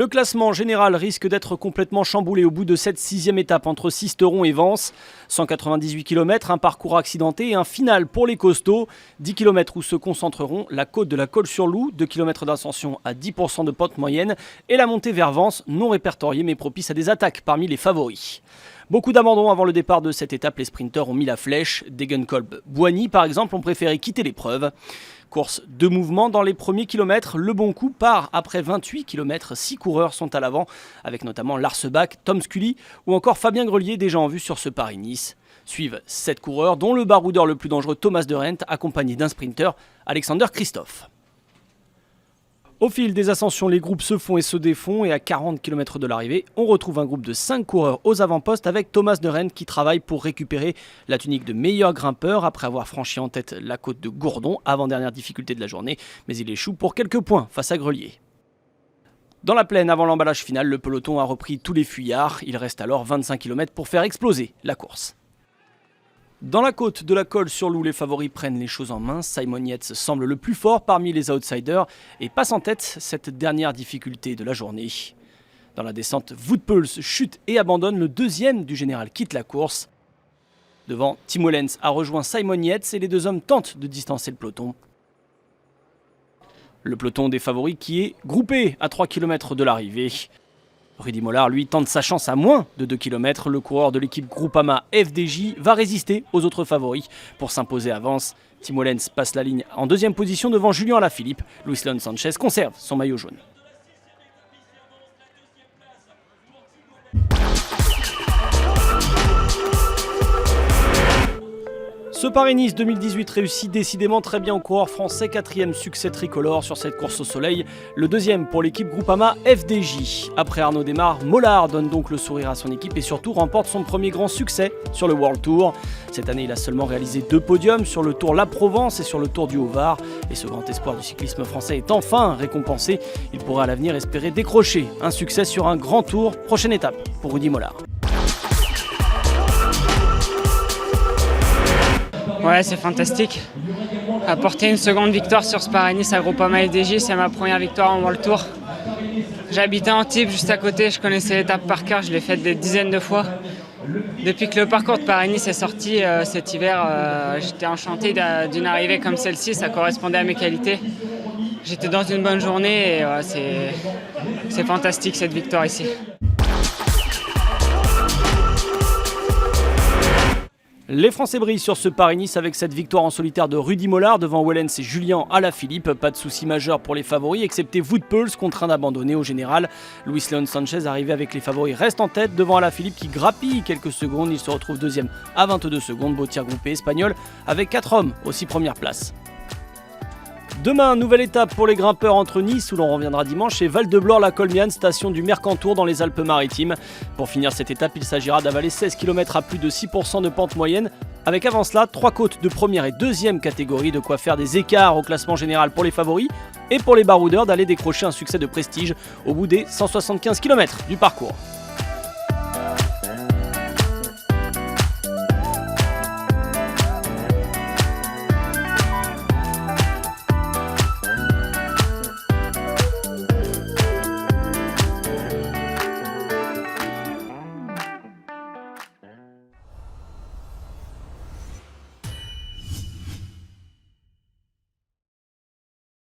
Le classement général risque d'être complètement chamboulé au bout de cette 6e étape entre Sisteron et Vence. 198 km, un parcours accidenté et un final pour les costauds. 10 km où se concentreront la côte de la Colle-sur-Loup, 2 km d'ascension à 10% de pente moyenne et la montée vers Vence, non répertoriée mais propice à des attaques parmi les favoris. Beaucoup d'abandons avant le départ de cette étape, les sprinteurs ont mis la flèche. Degenkolb, Boigny par exemple ont préféré quitter l'épreuve. Course de mouvement dans les premiers kilomètres, le bon coup part après 28 km, 6 coureurs sont à l'avant, avec notamment Lars Bak, Tom Scully ou encore Fabien Grelier déjà en vue sur ce Paris-Nice. Suivent 7 coureurs, dont le baroudeur le plus dangereux Thomas de Rent, accompagné d'un sprinter, Alexander Christophe. Au fil des ascensions, les groupes se font et se défont et à 40 km de l'arrivée, on retrouve un groupe de 5 coureurs aux avant-postes avec Thomas de Rent qui travaille pour récupérer la tunique de meilleur grimpeur après avoir franchi en tête la côte de Gourdon, avant-dernière difficulté de la journée, mais il échoue pour quelques points face à Grelier. Dans la plaine, avant l'emballage final, le peloton a repris tous les fuyards, il reste alors 25 km pour faire exploser la course. Dans la côte de la Colle-sur-Loup, les favoris prennent les choses en main. Simon Yates semble le plus fort parmi les outsiders et passe en tête cette dernière difficulté de la journée. Dans la descente, Wout Poels chute et abandonne. Le deuxième du général quitte la course. Devant, Tim Wellens a rejoint Simon Yates et les deux hommes tentent de distancer le peloton. Le peloton des favoris qui est groupé à 3 km de l'arrivée. Rudy Mollard, lui, tente sa chance à moins de 2 km. Le coureur de l'équipe Groupama FDJ va résister aux autres favoris pour s'imposer à Vence. Tim Wellens passe la ligne en deuxième position devant Julien Alaphilippe. Luis Leon Sanchez conserve son maillot jaune. Ce Paris-Nice 2018 réussit décidément très bien au coureur français, 4e succès tricolore sur cette course au soleil, le deuxième pour l'équipe Groupama FDJ. Après Arnaud Démare, Mollard donne donc le sourire à son équipe et surtout remporte son premier grand succès sur le World Tour. Cette année, il a seulement réalisé 2 podiums sur le Tour La Provence et sur le Tour du Haut-Var. Et ce grand espoir du cyclisme français est enfin récompensé. Il pourra à l'avenir espérer décrocher un succès sur un grand tour. Prochaine étape pour Rudy Mollard. Ouais, c'est fantastique. Apporter une seconde victoire sur ce Paris-Nice à Groupama FDJ, c'est ma première victoire en World Tour. J'habitais Antibes, juste à côté, je connaissais l'étape par cœur, je l'ai faite des dizaines de fois. Depuis que le parcours de Paris-Nice est sorti cet hiver, j'étais enchanté d'une arrivée comme celle-ci, ça correspondait à mes qualités. J'étais dans une bonne journée et c'est fantastique cette victoire ici. Les Français brillent sur ce Paris-Nice avec cette victoire en solitaire de Rudy Mollard devant Wellens et Julien Alaphilippe. Pas de soucis majeurs pour les favoris, excepté Wout Poels, contraint d'abandonner au général. Luis Leon Sanchez, arrivé avec les favoris, reste en tête devant Alaphilippe qui grappille quelques secondes. Il se retrouve deuxième à 22 secondes. Beau tir groupé espagnol avec 4 hommes aux 6 premières places. Demain, nouvelle étape pour les grimpeurs entre Nice, où l'on reviendra dimanche, et Val-de-Blore-la-Colmiane, station du Mercantour dans les Alpes-Maritimes. Pour finir cette étape, il s'agira d'avaler 16 km à plus de 6% de pente moyenne, avec avant cela 3 côtes de première et deuxième catégorie, de quoi faire des écarts au classement général pour les favoris, et pour les baroudeurs d'aller décrocher un succès de prestige au bout des 175 km du parcours.